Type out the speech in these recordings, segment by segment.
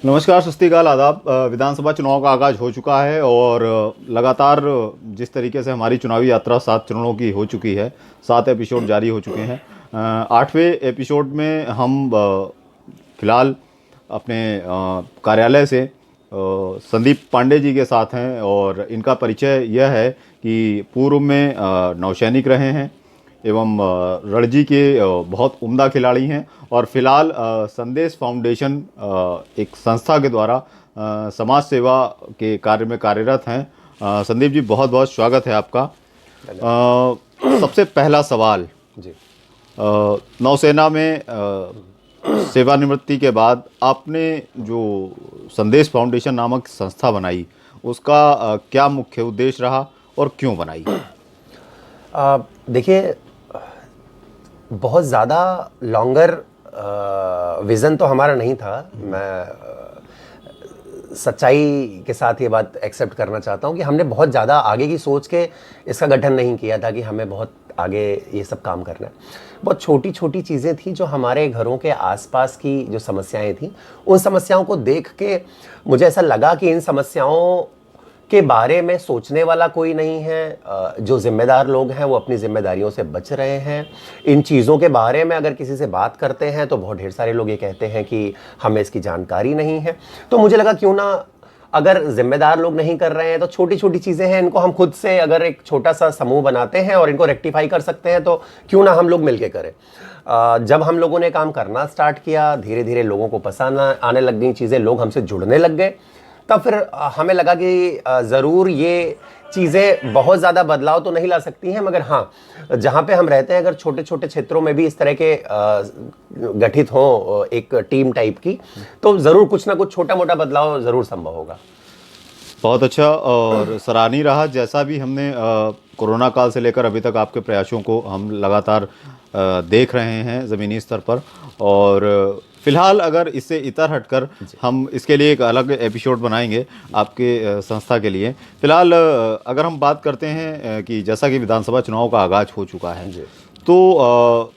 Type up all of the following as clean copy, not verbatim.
नमस्कार, सत श्री अकाल, आदाब। विधानसभा चुनाव का आगाज हो चुका है और लगातार जिस तरीके से हमारी चुनावी यात्रा 7 चरणों की हो चुकी है, 7 एपिसोड जारी हो चुके हैं। 8वें एपिसोड में हम फिलहाल अपने कार्यालय से संदीप पांडे जी के साथ हैं और इनका परिचय यह है कि पूर्व में नौसैनिक रहे हैं एवं रणजी के बहुत उम्दा खिलाड़ी हैं और फिलहाल संदेश फाउंडेशन एक संस्था के द्वारा समाज सेवा के कार्य में कार्यरत हैं। संदीप जी, बहुत बहुत स्वागत है आपका। सबसे पहला सवाल जी, नौसेना में सेवानिवृत्ति के बाद आपने जो संदेश फाउंडेशन नामक संस्था बनाई, उसका क्या मुख्य उद्देश्य रहा और क्यों बनाई? देखिए, बहुत ज़्यादा लॉन्गर विज़न तो हमारा नहीं था। मैं सच्चाई के साथ ये बात एक्सेप्ट करना चाहता हूँ कि हमने बहुत ज़्यादा आगे की सोच के इसका गठन नहीं किया था कि हमें बहुत आगे ये सब काम करना है। बहुत छोटी छोटी चीज़ें थी जो हमारे घरों के आसपास की जो समस्याएं थी, उन समस्याओं को देख के मुझे ऐसा लगा कि इन समस्याओं के बारे में सोचने वाला कोई नहीं है। जो जिम्मेदार लोग हैं वो अपनी जिम्मेदारियों से बच रहे हैं। इन चीज़ों के बारे में अगर किसी से बात करते हैं तो बहुत ढेर सारे लोग ये कहते हैं कि हमें इसकी जानकारी नहीं है। तो मुझे लगा क्यों ना, अगर जिम्मेदार लोग नहीं कर रहे हैं तो छोटी छोटी चीज़ें हैं, इनको हम खुद से अगर एक छोटा सा समूह बनाते हैं और इनको रेक्टिफाई कर सकते हैं तो क्यों ना हम लोग मिलके करें। जब हम लोगों ने काम करना स्टार्ट किया, धीरे धीरे लोगों को पसंद आने लग गई चीज़ें, लोग हमसे जुड़ने लग गए। तब फिर हमें लगा कि ज़रूर ये चीज़ें बहुत ज़्यादा बदलाव तो नहीं ला सकती हैं, मगर हाँ, जहाँ पे हम रहते हैं अगर छोटे छोटे क्षेत्रों में भी इस तरह के गठित हों एक टीम टाइप की, तो ज़रूर कुछ ना कुछ छोटा मोटा बदलाव ज़रूर संभव होगा। बहुत अच्छा और सराहनीय रहा। जैसा भी हमने कोरोना काल से लेकर अभी तक आपके प्रयासों को हम लगातार देख रहे हैं ज़मीनी स्तर पर, और फिलहाल अगर इससे इतर हटकर हम इसके लिए एक अलग एपिसोड बनाएंगे आपके संस्था के लिए। फिलहाल अगर हम बात करते हैं कि जैसा कि विधानसभा चुनाव का आगाज हो चुका है, तो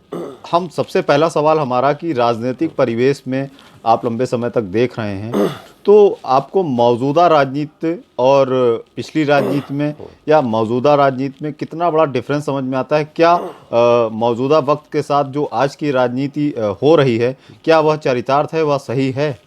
हम सबसे पहला सवाल हमारा कि राजनीतिक परिवेश में आप लंबे समय तक देख रहे हैं, तो आपको मौजूदा राजनीति और पिछली राजनीति में या मौजूदा राजनीति में कितना बड़ा डिफरेंस समझ में आता है? क्या मौजूदा वक्त के साथ जो आज की राजनीति हो रही है, क्या वह चरितार्थ है, वह सही है?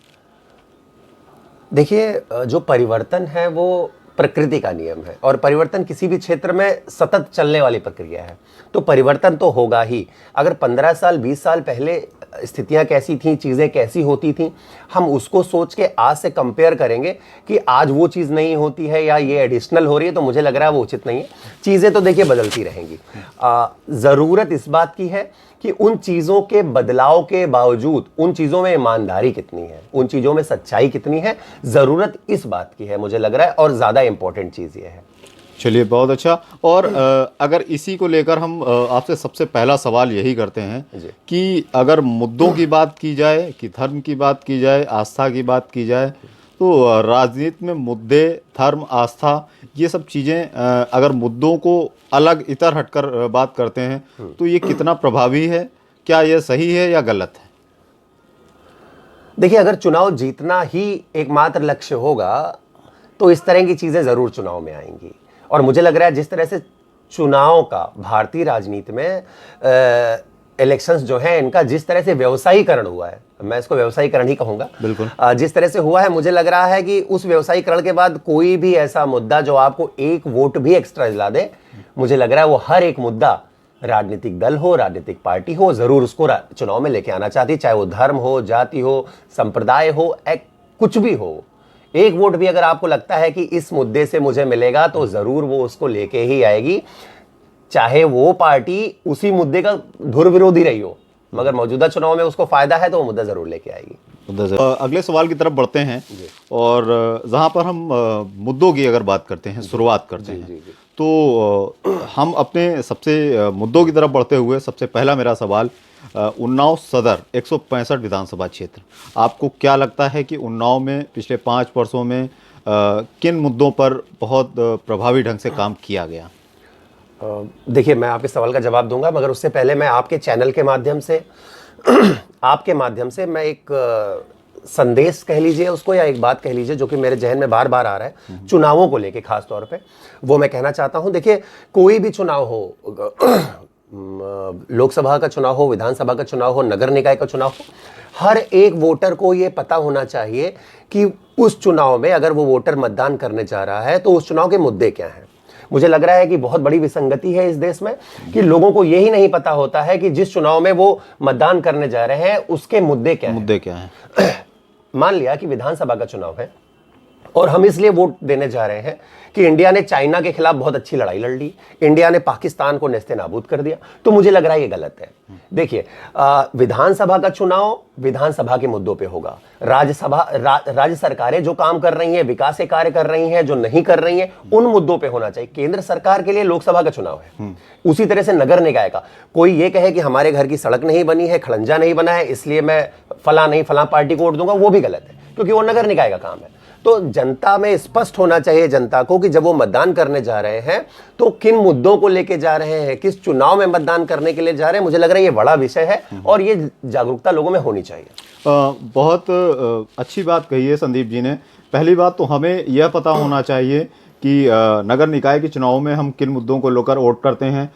देखिए, जो परिवर्तन है वो प्रकृति का नियम है और परिवर्तन किसी भी क्षेत्र में सतत चलने वाली प्रक्रिया है, तो परिवर्तन तो होगा ही। अगर 15 साल 20 साल पहले स्थितियां कैसी थीं, चीज़ें कैसी होती थीं, हम उसको सोच के आज से कंपेयर करेंगे कि आज वो चीज़ नहीं होती है या ये एडिशनल हो रही है, तो मुझे लग रहा है वो उचित नहीं है। चीज़ें तो देखिए बदलती रहेंगी। ज़रूरत इस बात की है कि उन चीज़ों के बदलाव के बावजूद उन चीज़ों में ईमानदारी कितनी है, उन चीज़ों में सच्चाई कितनी है, ज़रूरत इस बात की है मुझे लग रहा है, और ज़्यादा इंपॉर्टेंट चीज़ ये है। चलिए, बहुत अच्छा। और अगर इसी को लेकर हम आपसे सबसे पहला सवाल यही करते हैं कि अगर मुद्दों की बात की जाए, कि धर्म की बात की जाए, आस्था की बात की जाए, तो राजनीति में मुद्दे, धर्म, आस्था, ये सब चीज़ें अगर मुद्दों को अलग इतर हटकर बात करते हैं तो ये कितना प्रभावी है? क्या यह सही है या गलत है? देखिए, अगर चुनाव जीतना ही एकमात्र लक्ष्य होगा तो इस तरह की चीज़ें ज़रूर चुनाव में आएंगी। और मुझे लग रहा है जिस तरह से चुनाव का भारतीय राजनीति में इलेक्शंस जो हैं, इनका जिस तरह से व्यवसायीकरण हुआ है, मैं इसको व्यवसायीकरण ही कहूँगा, बिल्कुल। जिस तरह से हुआ है, मुझे लग रहा है कि उस व्यवसायीकरण के बाद कोई भी ऐसा मुद्दा जो आपको एक वोट भी एक्स्ट्रा दिला दे, मुझे लग रहा है वो हर एक मुद्दा राजनीतिक दल हो, राजनीतिक पार्टी हो, ज़रूर उसको चुनाव में लेके आना चाहती, चाहे वो धर्म हो, जाति हो, संप्रदाय हो, कुछ भी हो। एक वोट भी अगर आपको लगता है कि इस मुद्दे से मुझे मिलेगा तो ज़रूर वो उसको लेके ही आएगी, चाहे वो पार्टी उसी मुद्दे का धुर विरोधी रही हो, मगर मौजूदा चुनाव में उसको फायदा है तो वो मुद्दा ज़रूर लेके आएगी। अगले सवाल की तरफ बढ़ते हैं और जहां पर हम मुद्दों की अगर बात करते हैं, शुरुआत करते हैं, तो हम अपने सबसे मुद्दों की तरफ बढ़ते हुए सबसे पहला मेरा सवाल, उन्नाव सदर 165 विधानसभा क्षेत्र, आपको क्या लगता है कि उन्नाव में पिछले 5 वर्षों में किन मुद्दों पर बहुत प्रभावी ढंग से काम किया गया? देखिए, मैं आपके सवाल का जवाब दूंगा, मगर उससे पहले मैं आपके चैनल के माध्यम से आपके माध्यम से मैं एक संदेश कह लीजिए उसको या एक बात कह लीजिए जो कि मेरे जहन में बार बार आ रहा है चुनावों को लेके खास तौर पे, वो मैं कहना चाहता हूं। देखिए, कोई भी चुनाव हो, लोकसभा का चुनाव हो, विधानसभा का चुनाव हो, नगर निकाय का चुनाव हो, हर एक वोटर को ये पता होना चाहिए कि उस चुनाव में अगर वो वोटर मतदान करने जा रहा है तो उस चुनाव के मुद्दे क्या हैं। मुझे लग रहा है कि बहुत बड़ी विसंगति है इस देश में कि लोगों को यही नहीं पता होता है कि जिस चुनाव में वो मतदान करने जा रहे हैं उसके मुद्दे क्या हैं। मान लिया कि विधानसभा का चुनाव है और हम इसलिए वोट देने जा रहे हैं कि इंडिया ने चाइना के खिलाफ बहुत अच्छी लड़ाई लड़ ली, इंडिया ने पाकिस्तान को नेस्ते नाबूद कर दिया, तो मुझे लग रहा है ये गलत है। देखिए, विधानसभा का चुनाव विधानसभा के मुद्दों पे होगा। राज्य सरकारें जो काम कर रही हैं, विकास के कार्य कर रही हैं, जो नहीं कर रही हैं, उन मुद्दों पे होना चाहिए। केंद्र सरकार के लिए लोकसभा का चुनाव है, उसी तरह से नगर निकाय का। कोई ये कहे कि हमारे घर की सड़क नहीं बनी है, खड़ंजा नहीं बना है, इसलिए मैं फला पार्टी को वोट दूंगा, वो भी गलत है, क्योंकि वो नगर निकाय का काम है। तो जनता में स्पष्ट होना चाहिए जनता को कि जब वो मतदान करने जा रहे हैं तो किन मुद्दों को लेके जा रहे हैं, किस चुनाव में मतदान करने के लिए जा रहे हैं। मुझे लग रहा है ये बड़ा विषय है और ये जागरूकता लोगों में होनी चाहिए। बहुत अच्छी बात कही है संदीप जी ने। पहली बात तो हमें यह पता होना चाहिए कि नगर निकाय के चुनाव में हम किन मुद्दों को लेकर वोट करते हैं,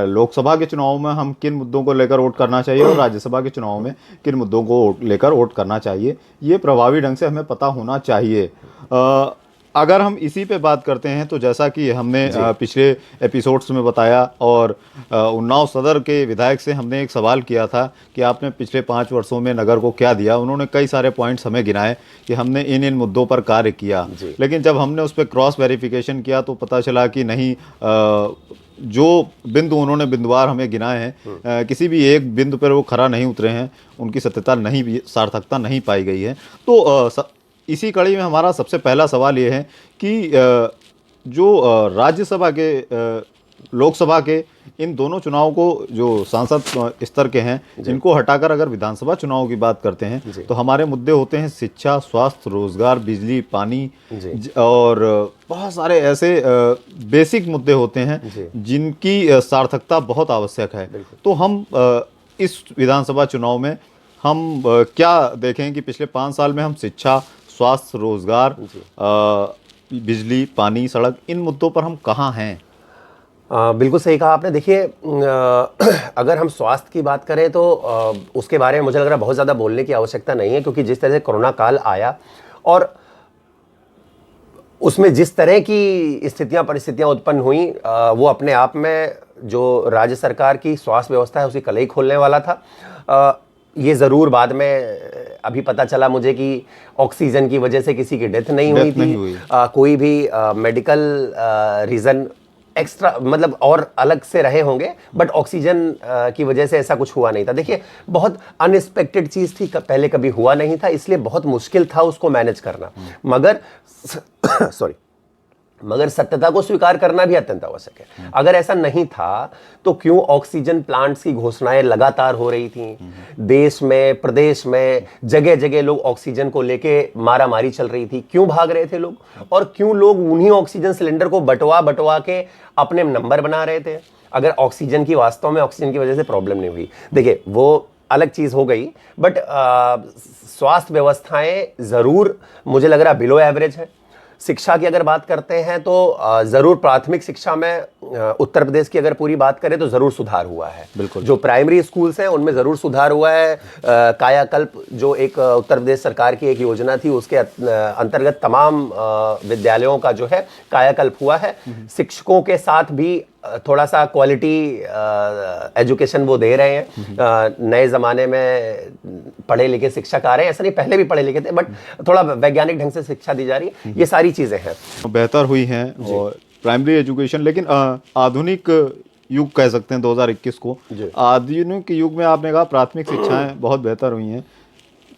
लोकसभा के चुनाव में हम किन मुद्दों को लेकर वोट करना चाहिए और राज्यसभा के चुनाव में किन मुद्दों को लेकर वोट करना चाहिए, ये प्रभावी ढंग से हमें पता होना चाहिए। अगर हम इसी पे बात करते हैं तो जैसा कि हमने पिछले एपिसोड्स में बताया और उन्नाव सदर के विधायक से हमने एक सवाल किया था कि आपने पिछले 5 वर्षों में नगर को क्या दिया। उन्होंने कई सारे पॉइंट्स हमें गिनाए कि हमने इन मुद्दों पर कार्य किया, लेकिन जब हमने उस पर क्रॉस वेरिफिकेशन किया तो पता चला कि नहीं, जो बिंदु उन्होंने बिंदुवार हमें गिनाए हैं, किसी भी एक बिंदु पर वो खरा नहीं उतरे हैं, उनकी सत्यता नहीं, सार्थकता नहीं पाई गई है। तो इसी कड़ी में हमारा सबसे पहला सवाल ये है कि जो राज्यसभा के, लोकसभा के इन दोनों चुनावों को जो सांसद स्तर के हैं, इनको हटाकर अगर विधानसभा चुनावों की बात करते हैं तो हमारे मुद्दे होते हैं शिक्षा, स्वास्थ्य, रोजगार, बिजली, पानी और बहुत सारे ऐसे बेसिक मुद्दे होते हैं जिनकी सार्थकता बहुत आवश्यक है। तो हम इस विधानसभा चुनाव में हम क्या देखें कि पिछले 5 साल में हम शिक्षा, स्वास्थ्य, रोजगार, बिजली, पानी, सड़क, इन मुद्दों पर हम कहाँ हैं? बिल्कुल सही कहा आपने। देखिए, अगर हम स्वास्थ्य की बात करें तो उसके बारे में मुझे लग रहा है बहुत ज़्यादा बोलने की आवश्यकता नहीं है, क्योंकि जिस तरह से कोरोना काल आया और उसमें जिस तरह की परिस्थितियां उत्पन्न हुई, वो अपने आप में जो राज्य सरकार की स्वास्थ्य व्यवस्था है उसकी कलई खोलने वाला था। ये ज़रूर बाद में अभी पता चला मुझे कि ऑक्सीजन की वजह से किसी की डेथ नहीं हुई थी। कोई भी मेडिकल रीज़न एक्स्ट्रा, मतलब और अलग से रहे होंगे, बट ऑक्सीजन की वजह से ऐसा कुछ हुआ नहीं था। देखिए, बहुत अनएक्सपेक्टेड चीज़ थी, पहले कभी हुआ नहीं था, इसलिए बहुत मुश्किल था उसको मैनेज करना। मगर सत्यता को स्वीकार करना भी अत्यंत आवश्यक है। अगर ऐसा नहीं था तो क्यों ऑक्सीजन प्लांट्स की घोषणाएं लगातार हो रही थी, देश में, प्रदेश में, जगह जगह लोग ऑक्सीजन को लेके मारामारी चल रही थी, क्यों भाग रहे थे लोग, और क्यों लोग उन्हीं ऑक्सीजन सिलेंडर को बटवा के अपने नंबर बना रहे थे, अगर ऑक्सीजन की वास्तव में ऑक्सीजन की वजह से प्रॉब्लम नहीं हुई। देखिए, वो अलग चीज हो गई, बट स्वास्थ्य व्यवस्थाएं जरूर मुझे लग रहा है बिलो एवरेज है। शिक्षा की अगर बात करते हैं तो ज़रूर प्राथमिक शिक्षा में उत्तर प्रदेश की अगर पूरी बात करें तो ज़रूर सुधार हुआ है। बिल्कुल, जो प्राइमरी स्कूल्स हैं उनमें ज़रूर सुधार हुआ है। कायाकल्प जो एक उत्तर प्रदेश सरकार की एक योजना थी, उसके अंतर्गत तमाम विद्यालयों का जो है कायाकल्प हुआ है। शिक्षकों के साथ भी थोड़ा सा क्वालिटी एजुकेशन वो दे रहे हैं। नए ज़माने में पढ़े लिखे शिक्षक आ रहे हैं, ऐसा नहीं पहले भी पढ़े लिखे थे, बट थोड़ा वैज्ञानिक ढंग से शिक्षा दी जा रही है। ये सारी चीज़ें हैं, बेहतर हुई हैं और प्राइमरी एजुकेशन। लेकिन आधुनिक युग कह सकते हैं 2021 को। आधुनिक युग में आपने कहा प्राथमिक शिक्षाएं बहुत बेहतर हुई हैं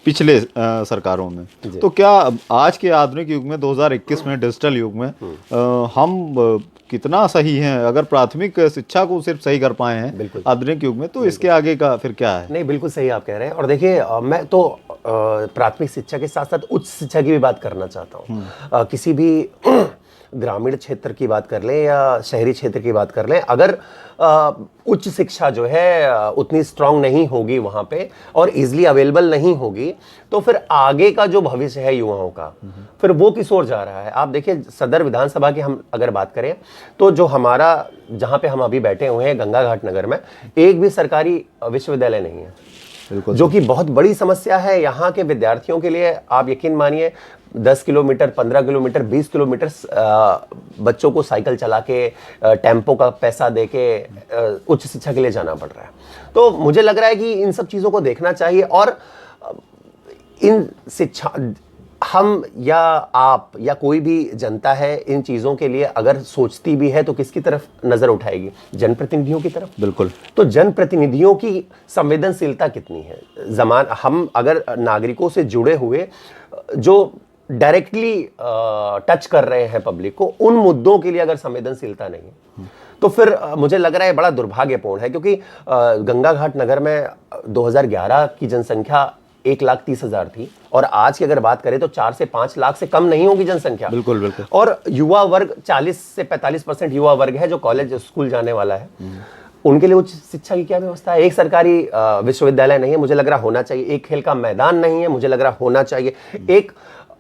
पिछले सरकारों में, तो क्या आज के आधुनिक युग में 2021 में डिजिटल युग में हम कितना सही हैं? अगर प्राथमिक शिक्षा को सिर्फ सही कर पाए हैं आधुनिक युग में, तो इसके आगे का फिर क्या है? नहीं, बिल्कुल सही आप कह रहे हैं। और देखिए, मैं तो प्राथमिक शिक्षा के साथ साथ उच्च शिक्षा की भी बात करना चाहता हूँ। किसी भी ग्रामीण क्षेत्र की बात कर लें या शहरी क्षेत्र की बात कर लें, अगर उच्च शिक्षा जो है उतनी स्ट्रांग नहीं होगी वहाँ पे और इजीली अवेलेबल नहीं होगी, तो फिर आगे का जो भविष्य है युवाओं का, फिर वो किस ओर जा रहा है। आप देखिए सदर विधानसभा की हम अगर बात करें तो जो हमारा जहाँ पे हम अभी बैठे हुए हैं गंगा घाट नगर में, एक भी सरकारी विश्वविद्यालय नहीं है, जो कि बहुत बड़ी समस्या है यहाँ के विद्यार्थियों के लिए। आप यकीन मानिए 10 किलोमीटर, 15 किलोमीटर, 20 किलोमीटर बच्चों को साइकिल चला के टेम्पो का पैसा दे के उच्च शिक्षा के लिए जाना पड़ रहा है। तो मुझे लग रहा है कि इन सब चीज़ों को देखना चाहिए और इन शिक्षा, हम या आप या कोई भी जनता है इन चीज़ों के लिए अगर सोचती भी है तो किसकी तरफ नज़र उठाएगी? जनप्रतिनिधियों की तरफ। बिल्कुल। तो जनप्रतिनिधियों की संवेदनशीलता कितनी है? हम अगर नागरिकों से जुड़े हुए जो डायरेक्टली टच कर रहे हैं पब्लिक को, उन मुद्दों के लिए अगर संवेदनशीलता नहीं है तो फिर मुझे लग रहा है बड़ा दुर्भाग्यपूर्ण है, क्योंकि गंगा घाट नगर में 2011 की जनसंख्या 1,30,000 थी और आज की अगर बात करें तो 4 से 5 लाख से कम नहीं होगी जनसंख्या। बिल्कुल बिल्कुल। और युवा वर्ग 40 से 45% युवा वर्ग है जो कॉलेज स्कूल जाने वाला है। उनके लिए उच्च शिक्षा की क्या व्यवस्था है? एक सरकारी विश्वविद्यालय नहीं है, मुझे लग रहा होना चाहिए। एक खेल का मैदान नहीं है, मुझे लग रहा होना चाहिए। एक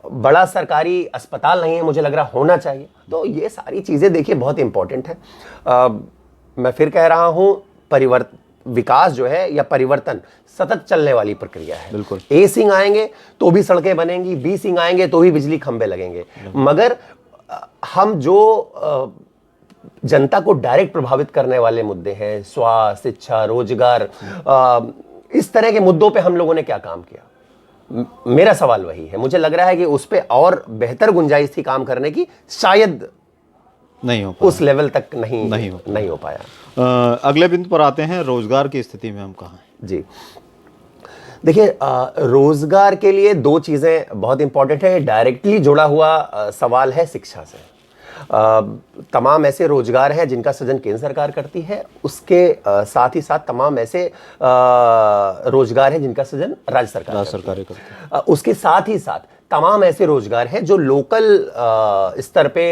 बड़ा सरकारी अस्पताल नहीं है, मुझे लग रहा होना चाहिए। तो ये सारी चीजें देखिए बहुत इंपॉर्टेंट है। मैं फिर कह रहा हूं, विकास जो है या परिवर्तन सतत चलने वाली प्रक्रिया है। बिल्कुल। ए सिंह आएंगे तो भी सड़कें बनेंगी, बी सिंह आएंगे तो भी बिजली खंभे लगेंगे, मगर हम जो जनता को डायरेक्ट प्रभावित करने वाले मुद्दे हैं, स्वास्थ्य, शिक्षा, रोजगार, इस तरह के मुद्दों पे हम लोगों ने क्या काम किया? मेरा सवाल वही है। मुझे लग रहा है कि उस पे और बेहतर गुंजाइश थी काम करने की, शायद नहीं हो पाया, उस लेवल तक नहीं हो पाया। अगले बिंदु पर आते हैं, रोजगार की स्थिति में हम कहाँ हैं? जी देखिए, रोजगार के लिए दो चीजें बहुत इंपॉर्टेंट है। डायरेक्टली जुड़ा हुआ सवाल है शिक्षा से। तमाम ऐसे रोजगार हैं जिनका सृजन केंद्र सरकार करती है, उसके साथ ही साथ तमाम ऐसे रोजगार हैं जिनका सृजन राज्य सरकार करती है। उसके साथ ही साथ तमाम ऐसे रोजगार हैं जो लोकल स्तर पे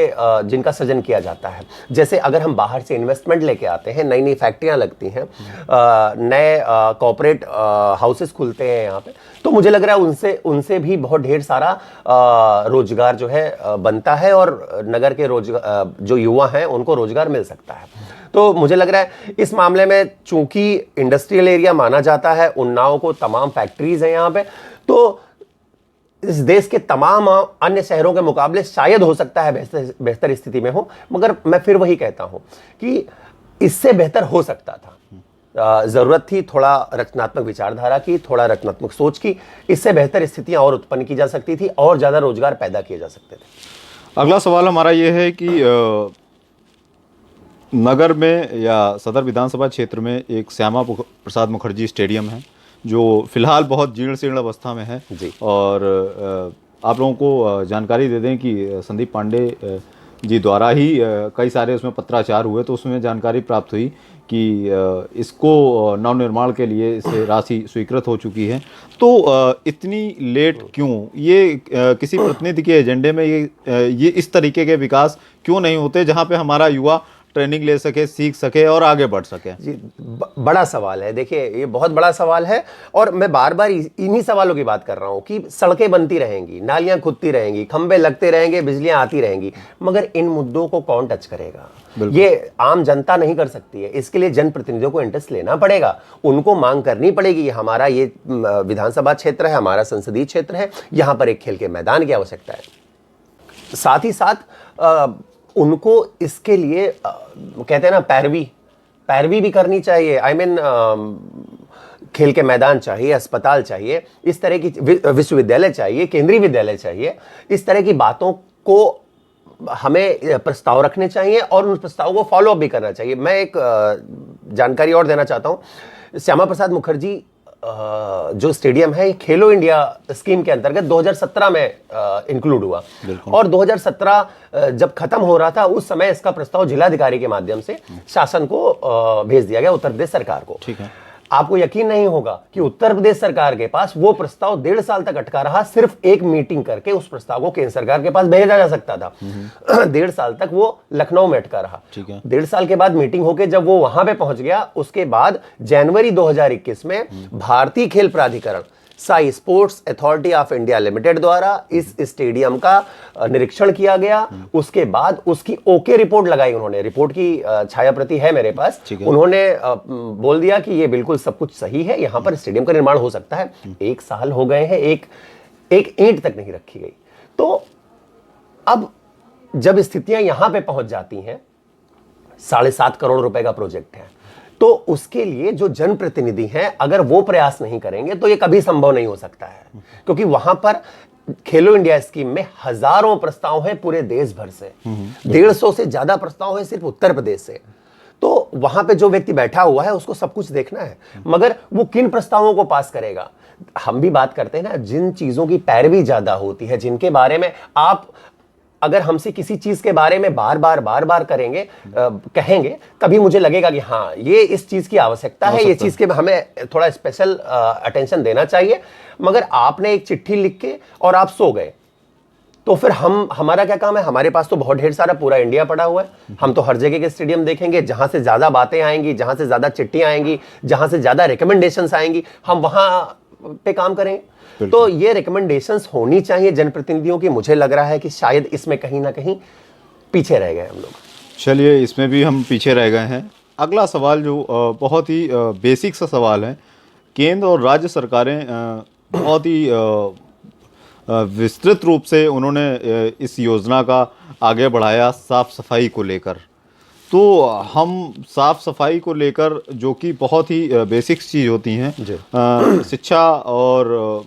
जिनका सृजन किया जाता है। जैसे अगर हम बाहर से इन्वेस्टमेंट लेके आते हैं, नई नई फैक्ट्रियां लगती हैं, नए कॉर्पोरेट हाउसेस खुलते हैं यहाँ पे, तो मुझे लग रहा है उनसे भी बहुत ढेर सारा रोजगार जो है बनता है और नगर के जो युवा हैं उनको रोजगार मिल सकता है। तो मुझे लग रहा है इस मामले में चूंकि इंडस्ट्रियल एरिया माना जाता है, उन्नाव को तमाम फैक्ट्रीज हैं यहाँ पे, तो इस देश के तमाम अन्य शहरों के मुकाबले शायद हो सकता है बेहतर स्थिति में हो, मगर मैं फिर वही कहता हूं कि इससे बेहतर हो सकता था। जरूरत थी थोड़ा रचनात्मक विचारधारा की, थोड़ा रचनात्मक सोच की। इससे बेहतर स्थितियां और उत्पन्न की जा सकती थी और ज्यादा रोजगार पैदा किए जा सकते थे। अगला सवाल हमारा यह है कि नगर में या सदर विधानसभा क्षेत्र में एक श्यामा प्रसाद मुखर्जी स्टेडियम है जो फिलहाल बहुत जीर्ण शीर्ण अवस्था में है जी। और आप लोगों को जानकारी दे दें कि संदीप पांडे जी द्वारा ही कई सारे उसमें पत्राचार हुए, तो उसमें जानकारी प्राप्त हुई कि इसको नवनिर्माण के लिए इसे राशि स्वीकृत हो चुकी है। तो इतनी लेट क्यों? ये किसी प्रतिनिधि के एजेंडे में ये इस तरीके के विकास क्यों नहीं होते जहाँ पे हमारा युवा ट्रेनिंग ले सके, सीख सके और आगे बढ़ सके? जी, बड़ा सवाल है। देखिए, ये बहुत बड़ा सवाल है और मैं बार बार इन्हीं सवालों की बात कर रहा हूं कि सड़कें बनती रहेंगी, नालियां खुदती रहेंगी, खंबे लगते रहेंगे, बिजलियां आती रहेंगी, मगर इन मुद्दों को कौन टच करेगा? ये आम जनता नहीं कर सकती है। इसके लिए जनप्रतिनिधियों को इंटरेस्ट लेना पड़ेगा, उनको मांग करनी पड़ेगी। हमारा ये विधानसभा क्षेत्र है, हमारा संसदीय क्षेत्र है, यहाँ पर एक खेल के मैदान की आवश्यकता है। साथ ही साथ उनको इसके लिए कहते हैं ना, पैरवी भी करनी चाहिए। खेल के मैदान चाहिए, अस्पताल चाहिए, इस तरह की विश्वविद्यालय चाहिए, केंद्रीय विद्यालय चाहिए। इस तरह की बातों को हमें प्रस्ताव रखने चाहिए और उन प्रस्तावों को फॉलो अप भी करना चाहिए। मैं एक जानकारी और देना चाहता हूं। श्यामा प्रसाद मुखर्जी जो स्टेडियम है, खेलो इंडिया स्कीम के अंतर्गत 2017 में इंक्लूड हुआ और 2017 जब खत्म हो रहा था उस समय इसका प्रस्ताव जिलाधिकारी के माध्यम से शासन को भेज दिया गया, उत्तर प्रदेश सरकार को। ठीक है। आपको यकीन नहीं होगा कि उत्तर प्रदेश सरकार के पास वो प्रस्ताव 1.5 साल तक अटका रहा। सिर्फ एक मीटिंग करके उस प्रस्ताव को केंद्र सरकार के पास भेजा जा सकता था। 1.5 साल तक वो लखनऊ में अटका रहा। ठीक है। 1.5 साल के बाद मीटिंग होके जब वो वहां पे पहुंच गया, उसके बाद जनवरी 2021 में भारतीय खेल प्राधिकरण Sai sports authority of India limited द्वारा इस स्टेडियम का निरीक्षण किया गया। उसके बाद उसकी ओके रिपोर्ट लगाई उन्होंने। रिपोर्ट की छाया प्रति है मेरे पास। उन्होंने बोल दिया कि ये बिल्कुल सब कुछ सही है, यहां पर स्टेडियम का निर्माण हो सकता है। 1 साल हो गए हैं, एक ईंट तक नहीं रखी गई। तो अब जब स्थितियां यहां पे पहुंच जाती हैं, 7.5 करोड़ रुपए का प्रोजेक्ट है, तो उसके लिए जो जनप्रतिनिधि हैं अगर वो प्रयास नहीं करेंगे तो ये कभी संभव नहीं हो सकता है। क्योंकि वहां पर खेलो इंडिया स्कीम में हजारों प्रस्ताव हैं पूरे देश भर से, 150 से ज्यादा प्रस्ताव हैं सिर्फ उत्तर प्रदेश से। तो वहां पे जो व्यक्ति बैठा हुआ है उसको सब कुछ देखना है, मगर वो किन प्रस्तावों को पास करेगा। हम भी बात करते हैं ना, जिन चीजों की पैरवी ज्यादा होती है, जिनके बारे में आप अगर हमसे किसी चीज के बारे में बार बार करेंगे, कहेंगे, तभी मुझे लगेगा कि हाँ ये इस चीज की आवश्यकता है, ये चीज के हमें थोड़ा स्पेशल अटेंशन देना चाहिए। मगर आपने एक चिट्ठी लिख के और आप सो गए, तो फिर हमारा क्या काम है। हमारे पास तो बहुत ढेर सारा पूरा इंडिया पड़ा हुआ है। हम तो हर जगह के स्टेडियम देखेंगे, जहां से ज्यादा बातें आएंगी, जहां से ज्यादा चिट्ठियां आएंगी, जहां से ज्यादा रिकमेंडेशंस आएंगी, हम वहां पे काम करेंगे। तो ये रिकमेंडेशंस होनी चाहिए जनप्रतिनिधियों की। मुझे लग रहा है कि शायद इसमें कहीं ना कहीं पीछे रह गए हम लोग। चलिए, इसमें भी हम पीछे रह गए हैं। अगला सवाल जो बहुत ही बेसिक सा सवाल है। केंद्र और राज्य सरकारें बहुत ही विस्तृत रूप से उन्होंने इस योजना का आगे बढ़ाया साफ सफाई को लेकर। तो हम साफ सफाई को लेकर, जो कि बहुत ही बेसिक चीज़ होती हैं, शिक्षा और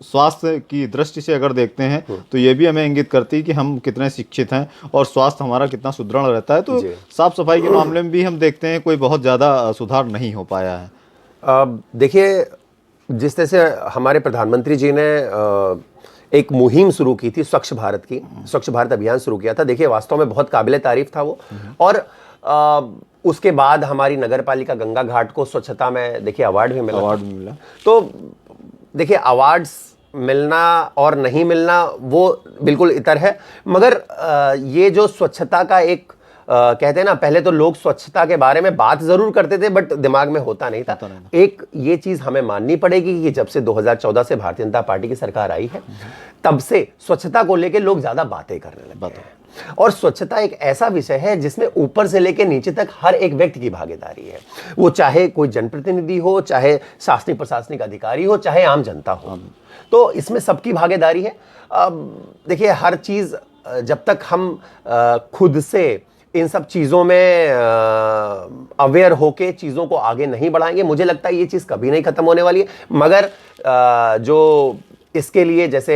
स्वास्थ्य की दृष्टि से अगर देखते हैं तो ये भी हमें इंगित करती है कि हम कितने शिक्षित हैं और स्वास्थ्य हमारा कितना सुदृढ़ रहता है। तो साफ सफाई के मामले में भी हम देखते हैं कोई बहुत ज़्यादा सुधार नहीं हो पाया है। देखिए, जिस तरह से हमारे प्रधानमंत्री जी ने एक मुहिम शुरू की थी स्वच्छ भारत की, स्वच्छ भारत अभियान शुरू किया था। देखिए, वास्तव में बहुत काबिले तारीफ था वो। और उसके बाद हमारी नगर पालिका गंगा घाट को स्वच्छता में देखिए अवार्ड भी मिला। तो देखिए, अवार्ड्स मिलना और नहीं मिलना वो बिल्कुल इतर है, मगर ये जो स्वच्छता का एक कहते हैं ना, पहले तो लोग स्वच्छता के बारे में बात जरूर करते थे बट दिमाग में होता नहीं था। एक ये चीज हमें माननी पड़ेगी कि जब से 2014 से भारतीय जनता पार्टी की सरकार आई है, तब से स्वच्छता को लेकर लोग ज्यादा बातें करने लगे हैं। और स्वच्छता एक ऐसा विषय है जिसमें ऊपर से लेकर नीचे तक हर एक व्यक्ति की भागीदारी है। वो चाहे कोई जनप्रतिनिधि हो, चाहे शासनिक प्रशासनिक अधिकारी हो, चाहे आम जनता हो, तो इसमें सबकी भागीदारी है। देखिए, हर चीज जब तक हम खुद से इन सब चीज़ों में अवेयर होके चीज़ों को आगे नहीं बढ़ाएंगे, मुझे लगता है ये चीज़ कभी नहीं खत्म होने वाली है। मगर जो इसके लिए जैसे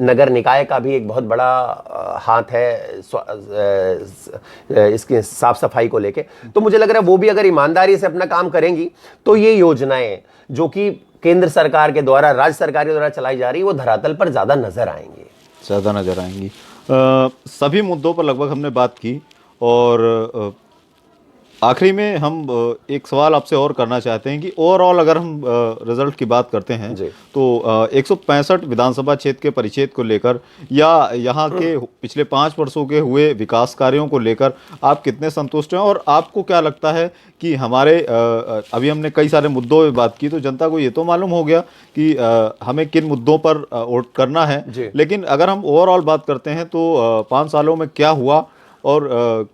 नगर निकाय का भी एक बहुत बड़ा हाथ है इसके साफ सफाई को लेके, तो मुझे लग रहा है वो भी अगर ईमानदारी से अपना काम करेंगी तो ये योजनाएं जो कि केंद्र सरकार के द्वारा, राज्य सरकार के द्वारा चलाई जा रही है, वो धरातल पर ज़्यादा नजर आएंगी। सभी मुद्दों पर लगभग हमने बात की और आखिरी में हम एक सवाल आपसे और करना चाहते हैं कि ओवरऑल अगर हम रिजल्ट की बात करते हैं तो 165 विधानसभा क्षेत्र के परिच्छेद को लेकर या यहाँ के पिछले 5 वर्षों के हुए विकास कार्यों को लेकर आप कितने संतुष्ट हैं, और आपको क्या लगता है कि हमारे अभी हमने कई सारे मुद्दों पर बात की, तो जनता को ये तो मालूम हो गया कि हमें किन मुद्दों पर वोट करना है, लेकिन अगर हम ओवरऑल बात करते हैं तो 5 सालों में क्या हुआ और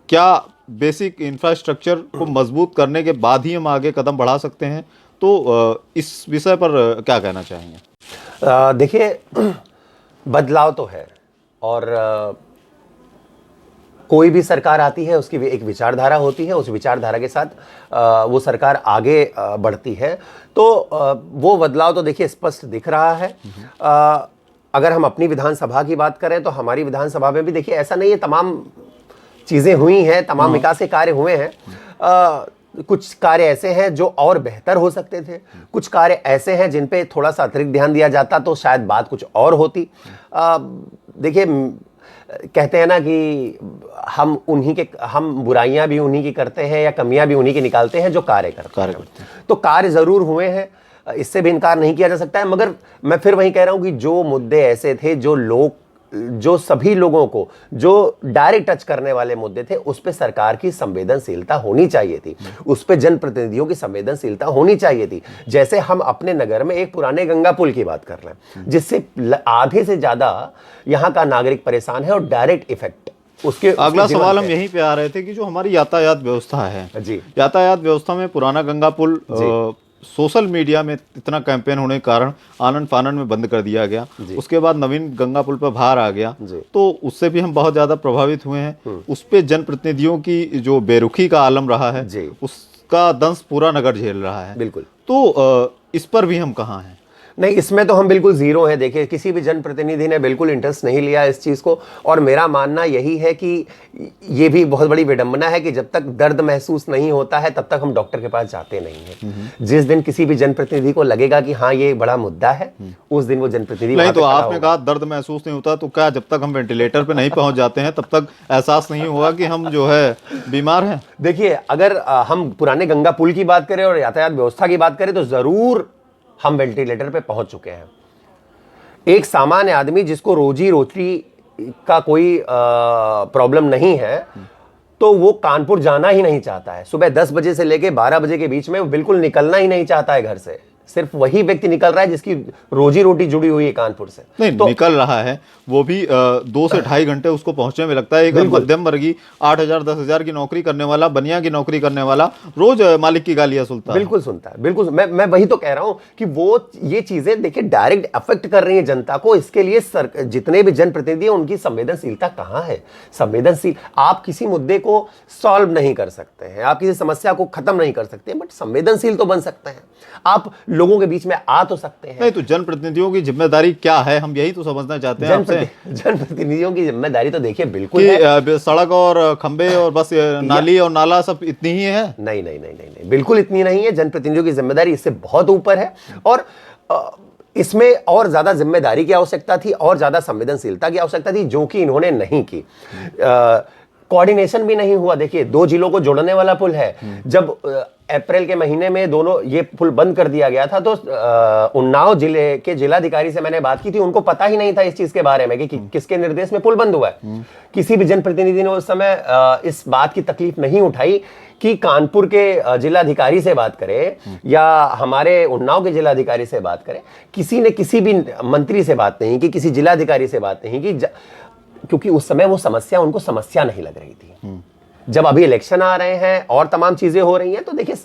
क्या बेसिक इंफ्रास्ट्रक्चर को मजबूत करने के बाद ही हम आगे कदम बढ़ा सकते हैं, तो इस विषय पर क्या कहना चाहेंगे? देखिए, बदलाव तो है और कोई भी सरकार आती है उसकी एक विचारधारा होती है, उस विचारधारा के साथ वो सरकार आगे बढ़ती है, तो वो बदलाव तो देखिए स्पष्ट दिख रहा है। अगर हम अपनी विधानसभा की बात करें तो हमारी विधानसभा में भी देखिए ऐसा नहीं है, तमाम चीज़ें हुई हैं, तमाम विकास के कार्य हुए हैं। कुछ कार्य ऐसे हैं जो और बेहतर हो सकते थे, कुछ कार्य ऐसे हैं जिन पे थोड़ा सा अतिरिक्त ध्यान दिया जाता तो शायद बात कुछ और होती। देखिए, कहते हैं ना कि हम बुराइयां भी उन्हीं की करते हैं या कमियां भी उन्हीं की निकालते हैं जो कार्य करते हैं। तो कार्य जरूर हुए हैं, इससे भी इनकार नहीं किया जा सकता है, मगर मैं फिर वही कह रहा हूं कि जो मुद्दे ऐसे थे जो सभी लोगों को जो डायरेक्ट टच करने वाले मुद्दे थे, उस पे सरकार की संवेदनशीलता होनी चाहिए थी, उस पे जनप्रतिनिधियों की संवेदनशीलता होनी चाहिए थी। जैसे हम अपने नगर में एक पुराने गंगा पुल की बात कर रहे हैं जिससे आधे से ज्यादा यहां का नागरिक परेशान है और डायरेक्ट इफेक्ट उसके अगला सवाल हम यहीं पे आ रहे थे कि जो हमारी यातायात व्यवस्था है जी, यातायात व्यवस्था में पुराना गंगा पुल सोशल मीडिया में इतना कैंपेन होने के कारण आनन फानन में बंद कर दिया गया। उसके बाद नवीन गंगा पुल पर भार आ गया, तो उससे भी हम बहुत ज़्यादा प्रभावित हुए हैं। उस पे जनप्रतिनिधियों की जो बेरुखी का आलम रहा है, उसका दंश पूरा नगर झेल रहा है। बिल्कुल। तो इस पर भी हम कहाँ हैं? नहीं, इसमें तो हम बिल्कुल जीरो हैं। देखिए, किसी भी जनप्रतिनिधि ने बिल्कुल इंटरेस्ट नहीं लिया इस चीज़ को, और मेरा मानना यही है कि ये भी बहुत बड़ी विडंबना है कि जब तक दर्द महसूस नहीं होता है तब तक हम डॉक्टर के पास जाते नहीं हैं। जिस दिन किसी भी जनप्रतिनिधि को लगेगा कि हाँ ये बड़ा मुद्दा है, उस दिन वो जनप्रतिनिधि नहीं, तो आपने कहा दर्द महसूस नहीं होता, तो क्या जब तक हम वेंटिलेटर पे नहीं पहुंच जाते हैं तब तक एहसास नहीं होगा कि हम जो है बीमार हैं? देखिए, अगर हम पुराने गंगा पुल की बात करें और यातायात व्यवस्था की बात करें तो जरूर हम वेंटिलेटर पे पहुंच चुके हैं। एक सामान्य आदमी जिसको रोजी रोटी का कोई प्रॉब्लम नहीं है, तो वो कानपुर जाना ही नहीं चाहता है। सुबह 10 बजे से लेके 12 बजे के बीच में वो बिल्कुल निकलना ही नहीं चाहता है घर से। सिर्फ वही व्यक्ति निकल रहा है जिसकी रोजी रोटी जुड़ी हुई है कानपुर से। नहीं, तो निकल रहा है वो भी 2 से 2.5 घंटे उसको पहुंचने में लगता है। एक मध्यम वर्गीय 8,000 10,000 की नौकरी करने वाला, बनिया की नौकरी करने वाला रोज मालिक की गालियां सुनता है। बिल्कुल सुनता है, बिल्कुल। मैं वही तो कह रहा हूं कि वो ये चीजें देखिए डायरेक्ट अफेक्ट कर रही है जनता को। इसके लिए जितने भी जनप्रतिनिधि हैं उनकी संवेदनशीलता कहां है? संवेदनशील, आप किसी मुद्दे को सॉल्व नहीं कर सकते हैं, आप किसी समस्या को खत्म नहीं कर सकते, बट संवेदनशील तो बन सकते हैं। आप लोगों के बीच में आ तो सकते हैं। नहीं, तो जनप्रतिनिधियों की जिम्मेदारी क्या है, हम यही तो समझना चाहते हैं आपसे। जनप्रतिनिधियों की जिम्मेदारी तो देखिए बिल्कुल कि सड़क और खंबे और बस नाली और नाला सब इतनी ही है? नहीं नहीं नहीं नहीं नहीं, बिल्कुल इतनी नहीं है। जनप्रतिनिधियों की जिम्मेदारी इससे बहुत ऊपर है, और इसमें और ज्यादा जिम्मेदारी की आवश्यकता थी और ज्यादा संवेदनशीलता की आवश्यकता थी, जो कि इन्होंने नहीं की। कोऑर्डिनेशन भी नहीं हुआ। देखिए, 2 जिलों को जोड़ने वाला पुल है। जब अप्रैल के महीने में दोनों ये पुल बंद कर दिया गया था, तो उन्नाव जिले के जिलाधिकारी से मैंने बात की थी, उनको पता ही नहीं था इस चीज के बारे में कि किसके निर्देश में पुल बंद हुआ है। किसी भी जनप्रतिनिधि ने उस समय इस बात की तकलीफ नहीं उठाई कि कानपुर के जिलाधिकारी से बात करे या हमारे उन्नाव के जिलाधिकारी से बात करे। किसी ने किसी भी मंत्री से बात नहीं की, किसी जिलाधिकारी से बात नहीं की, क्योंकि उस समय वो समस्या उनको समस्या नहीं लग रही थी। जब अभी इलेक्शन आ रहे हैं और तमाम चीजें हो रही हैं, तो देखिए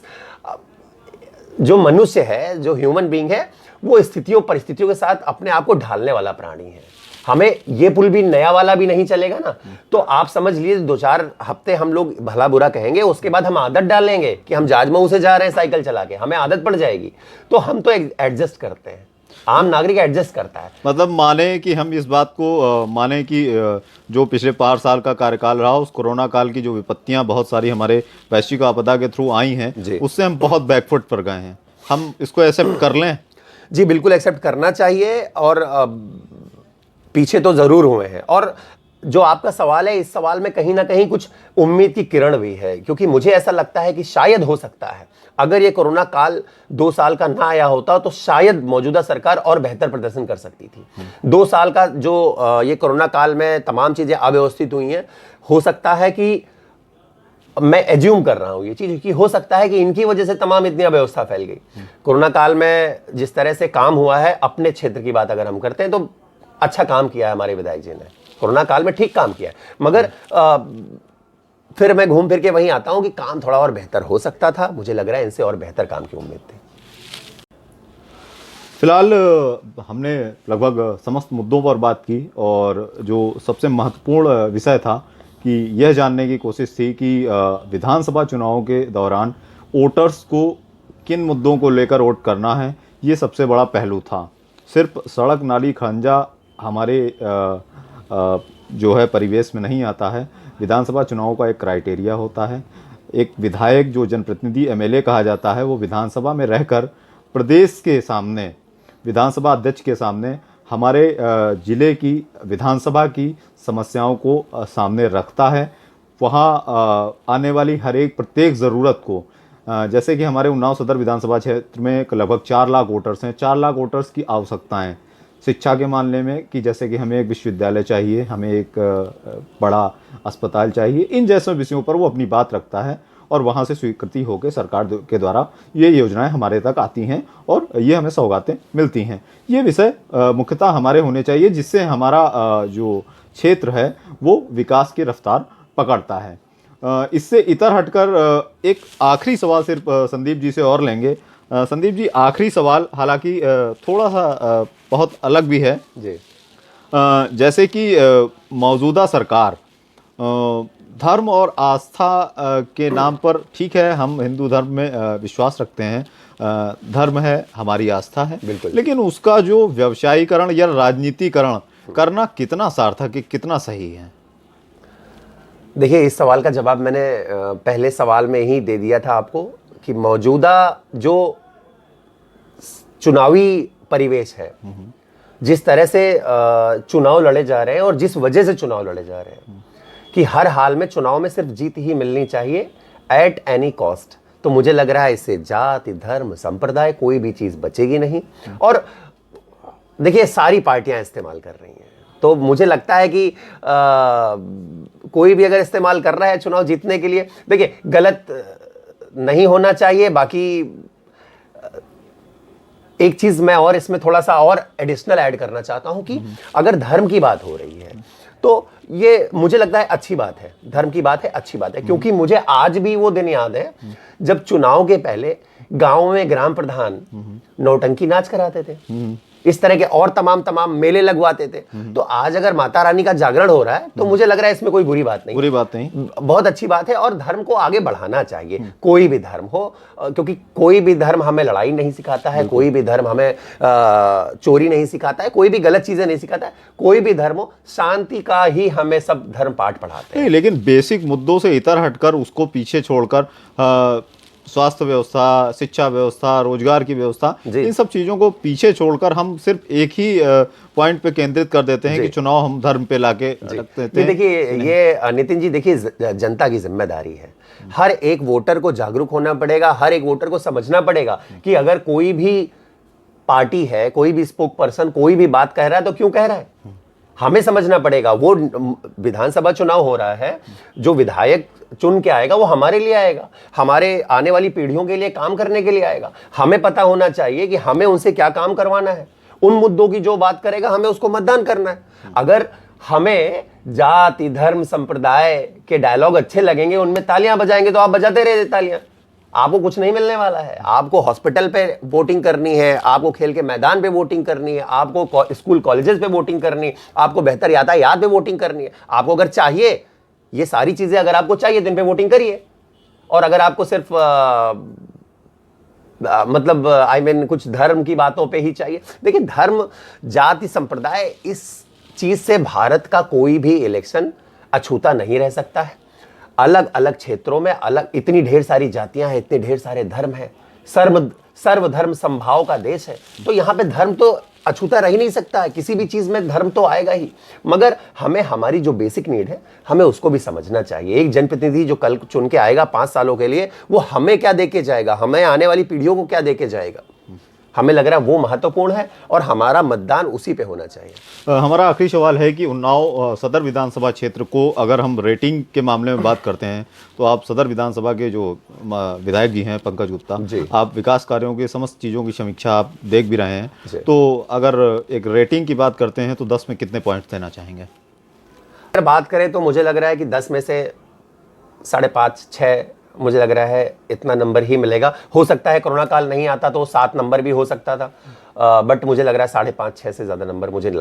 जो मनुष्य है, जो ह्यूमन बीइंग है, वो स्थितियों परिस्थितियों के साथ अपने आप को ढालने वाला प्राणी है। हमें ये पुल भी नया वाला भी नहीं चलेगा ना, तो आप समझ लीजिए 2-4 हफ्ते हम लोग भला बुरा कहेंगे, उसके बाद हम आदत डाल लेंगे कि हम जाजमऊ से जा रहे हैं साइकिल चला के, हमें आदत पड़ जाएगी। तो हम तो एडजस्ट करते हैं, आम नागरिक एडजस्ट करता है। मतलब माने कि हम इस बात को माने कि जो पिछले 5 साल का कार्यकाल रहा, उस कोरोना काल की जो विपत्तियां बहुत सारी हमारे वैश्विक आपदा के थ्रू आई हैं, उससे हम बहुत बैकफुट पर गए हैं। हम इसको एक्सेप्ट कर लें? जी बिल्कुल एक्सेप्ट करना चाहिए, और पीछे तो जरूर हुए हैं। और जो आपका सवाल है, इस सवाल में कहीं ना कहीं कुछ उम्मीद की किरण भी है, क्योंकि मुझे ऐसा लगता है कि शायद हो सकता है अगर ये कोरोना काल 2 साल का ना आया होता तो शायद मौजूदा सरकार और बेहतर प्रदर्शन कर सकती थी। 2 साल का जो ये कोरोना काल में तमाम चीजें अव्यवस्थित हुई हैं, हो सकता है कि मैं एज्यूम कर रहा हूं ये चीज कि हो सकता है कि इनकी वजह से तमाम इतनी अव्यवस्था फैल गई। कोरोना काल में जिस तरह से काम हुआ है, अपने क्षेत्र की बात अगर हम करते हैं तो अच्छा काम किया है हमारे विधायक जी ने, कोरोना काल में ठीक काम किया है। मगर फिर मैं घूम फिर के वहीं आता हूं कि काम थोड़ा और बेहतर हो सकता था। मुझे लग रहा है इनसे और बेहतर काम की उम्मीद थी। फिलहाल हमने लगभग समस्त मुद्दों पर बात की, और जो सबसे महत्वपूर्ण विषय था कि यह जानने की कोशिश थी कि विधानसभा चुनावों के दौरान वोटर्स को किन मुद्दों को लेकर वोट करना है, ये सबसे बड़ा पहलू था। सिर्फ सड़क नाली खंजा हमारे जो है परिवेश में नहीं आता है। विधानसभा चुनाव का एक क्राइटेरिया होता है। एक विधायक, जो जनप्रतिनिधि एमएलए कहा जाता है, वो विधानसभा में रहकर प्रदेश के सामने, विधानसभा अध्यक्ष के सामने हमारे ज़िले की विधानसभा की समस्याओं को सामने रखता है। वहाँ आने वाली हर एक प्रत्येक ज़रूरत को, जैसे कि हमारे उन्नाव सदर विधानसभा क्षेत्र में लगभग 4 लाख वोटर्स हैं। 4 लाख वोटर्स की आवश्यकताएं शिक्षा के मामले में कि जैसे कि हमें एक विश्वविद्यालय चाहिए, हमें एक बड़ा अस्पताल चाहिए, इन जैसे विषयों पर वो अपनी बात रखता है और वहाँ से स्वीकृति होकर सरकार के द्वारा ये योजनाएं हमारे तक आती हैं और ये हमें सौगातें मिलती हैं। ये विषय मुख्यतः हमारे होने चाहिए, जिससे हमारा जो क्षेत्र है वो विकास की रफ्तार पकड़ता है। इससे इतर हटकर एक आखिरी सवाल सिर्फ संदीप जी से और लेंगे। संदीप जी, आखिरी सवाल हालांकि थोड़ा सा बहुत अलग भी है जी। जैसे कि मौजूदा सरकार धर्म और आस्था के नाम पर, ठीक है हम हिंदू धर्म में विश्वास रखते हैं, धर्म है, हमारी आस्था है, बिल्कुल। लेकिन उसका जो व्यवसायीकरण या राजनीतिकरण करना कितना सार्थक है, कितना सही है? देखिए, इस सवाल का जवाब मैंने पहले सवाल में ही दे दिया था आपको कि मौजूदा जो चुनावी परिवेश है, जिस तरह से चुनाव लड़े जा रहे हैं और जिस वजह से चुनाव लड़े जा रहे हैं कि हर हाल में चुनाव में सिर्फ जीत ही मिलनी चाहिए एट एनी कॉस्ट, तो मुझे लग रहा है इससे जाति, धर्म, संप्रदाय कोई भी चीज़ बचेगी नहीं। और देखिए, सारी पार्टियां इस्तेमाल कर रही हैं, तो मुझे लगता है कि कोई भी अगर इस्तेमाल कर रहा है चुनाव जीतने के लिए, देखिए गलत नहीं होना चाहिए। बाकी एक चीज मैं और इसमें थोड़ा सा और एडिशनल ऐड करना चाहता हूं कि अगर धर्म की बात हो रही है तो ये मुझे लगता है अच्छी बात है, धर्म की बात है, अच्छी बात है, क्योंकि मुझे आज भी वो दिन याद है जब चुनाव के पहले गांव में ग्राम प्रधान नौटंकी नाच कराते थे, इस तरह के और तमाम मेले लगवाते थे। तो आज अगर माता रानी का जागरण हो रहा है तो मुझे लग रहा है इसमें कोई बुरी बात नहीं, बहुत अच्छी बात है। और धर्म को आगे बढ़ाना चाहिए, कोई भी धर्म हो, क्योंकि कोई भी धर्म हमें लड़ाई नहीं सिखाता है, कोई भी धर्म हमें चोरी नहीं सिखाता है, कोई भी गलत चीजें नहीं सिखाता है। कोई भी धर्म हो, शांति का ही हमें सब धर्म पाठ पढ़ाते हैं। लेकिन बेसिक मुद्दों से इतर हटकर, उसको पीछे छोड़कर, स्वास्थ्य व्यवस्था, शिक्षा व्यवस्था, रोजगार की व्यवस्था, इन सब चीज़ों को पीछे छोड़कर हम सिर्फ एक ही पॉइंट पे केंद्रित कर देते हैं कि चुनाव हम धर्म पे लाके रख देते हैं। देखिए, ये नितिन जी, देखिए जनता की जिम्मेदारी है, हर एक वोटर को जागरूक होना पड़ेगा, हर एक वोटर को समझना पड़ेगा कि अगर कोई भी पार्टी है, कोई भी स्पोक पर्सन कोई भी बात कह रहा है तो क्यों कह रहा है, हमें समझना पड़ेगा। वो विधानसभा चुनाव हो रहा है, जो विधायक चुन के आएगा वो हमारे लिए आएगा, हमारे आने वाली पीढ़ियों के लिए काम करने के लिए आएगा। हमें पता होना चाहिए कि हमें उनसे क्या काम करवाना है, उन मुद्दों की जो बात करेगा हमें उसको मतदान करना है। अगर हमें जाति, धर्म, संप्रदाय के डायलॉग अच्छे लगेंगे, उनमें तालियां बजाएंगे, तो आप बजाते रहिए तालियां, आपको कुछ नहीं मिलने वाला है। आपको हॉस्पिटल पे वोटिंग करनी है, आपको खेल के मैदान पे वोटिंग करनी है, आपको स्कूल कॉलेजेस पे वोटिंग करनी है, आपको बेहतर यातायात पे वोटिंग करनी है। आपको अगर चाहिए ये सारी चीजें, अगर आपको चाहिए तो इन पे वोटिंग करिए। और अगर आपको सिर्फ मतलब कुछ धर्म की बातों पे ही चाहिए, देखिए धर्म, जाति, संप्रदाय, इस चीज से भारत का कोई भी इलेक्शन अछूता नहीं रह सकता है। अलग अलग क्षेत्रों में अलग, इतनी ढेर सारी जातियां हैं, इतने ढेर सारे धर्म हैं, सर्वधर्म समभाव का देश है, तो यहाँ पे धर्म तो अछूता रह ही नहीं सकता है, किसी भी चीज में धर्म तो आएगा ही। मगर हमें हमारी जो बेसिक नीड है हमें उसको भी समझना चाहिए। एक जनप्रतिनिधि जो कल चुन के आएगा 5 सालों के लिए, वो हमें क्या दे के जाएगा, हमें आने वाली पीढ़ियों को क्या दे के जाएगा, हमें लग रहा है वो महत्वपूर्ण है और हमारा मतदान उसी पे होना चाहिए। हमारा आखिरी सवाल है कि उन्नाव सदर विधानसभा क्षेत्र को अगर हम रेटिंग के मामले में बात करते हैं तो आप सदर विधानसभा के जो विधायक जी हैं पंकज गुप्ता, आप विकास कार्यों की समस्त चीज़ों की समीक्षा आप देख भी रहे हैं, तो अगर एक रेटिंग की बात करते हैं तो 10 में कितने पॉइंट देना चाहेंगे? अगर बात करें तो मुझे लग रहा है कि 10 में से 5.5, 6 मुझे लग रहा है इतना नंबर ही मिलेगा। हो सकता है कोरोना काल नहीं आता तो 7 नंबर भी हो सकता था, बट मुझे लग रहा है 5.5, 6 से ज़्यादा नंबर मुझे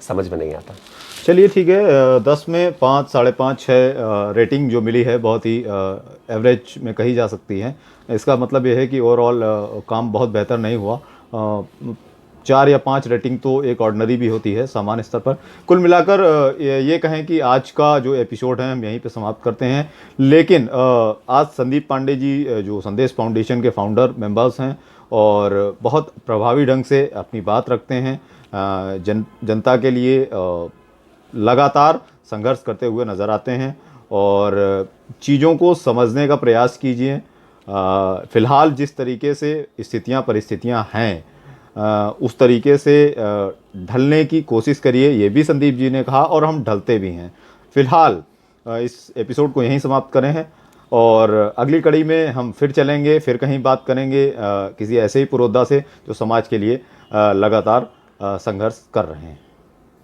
समझ में नहीं आता। चलिए ठीक है, 10 में 5, 5.5, 6 रेटिंग जो मिली है बहुत ही एवरेज में कही जा सकती है। इसका मतलब ये है कि ओवरऑल काम बहुत बेहतर नहीं हुआ। 4 या 5 रेटिंग तो एक ऑर्डिनरी भी होती है सामान्य स्तर पर। कुल मिलाकर ये कहें कि आज का जो एपिसोड है हम यहीं पे समाप्त करते हैं। लेकिन आज संदीप पांडे जी जो संदेश फाउंडेशन के फाउंडर मेंबर्स हैं और बहुत प्रभावी ढंग से अपनी बात रखते हैं, जनता के लिए लगातार संघर्ष करते हुए नज़र आते हैं और चीज़ों को समझने का प्रयास कीजिए। फ़िलहाल जिस तरीके से स्थितियां परिस्थितियां हैं उस तरीके से ढलने की कोशिश करिए, ये भी संदीप जी ने कहा और हम ढलते भी हैं। फ़िलहाल इस एपिसोड को यहीं समाप्त करें हैं और अगली कड़ी में हम फिर चलेंगे, फिर कहीं बात करेंगे किसी ऐसे ही पुरोधा से जो समाज के लिए लगातार संघर्ष कर रहे हैं।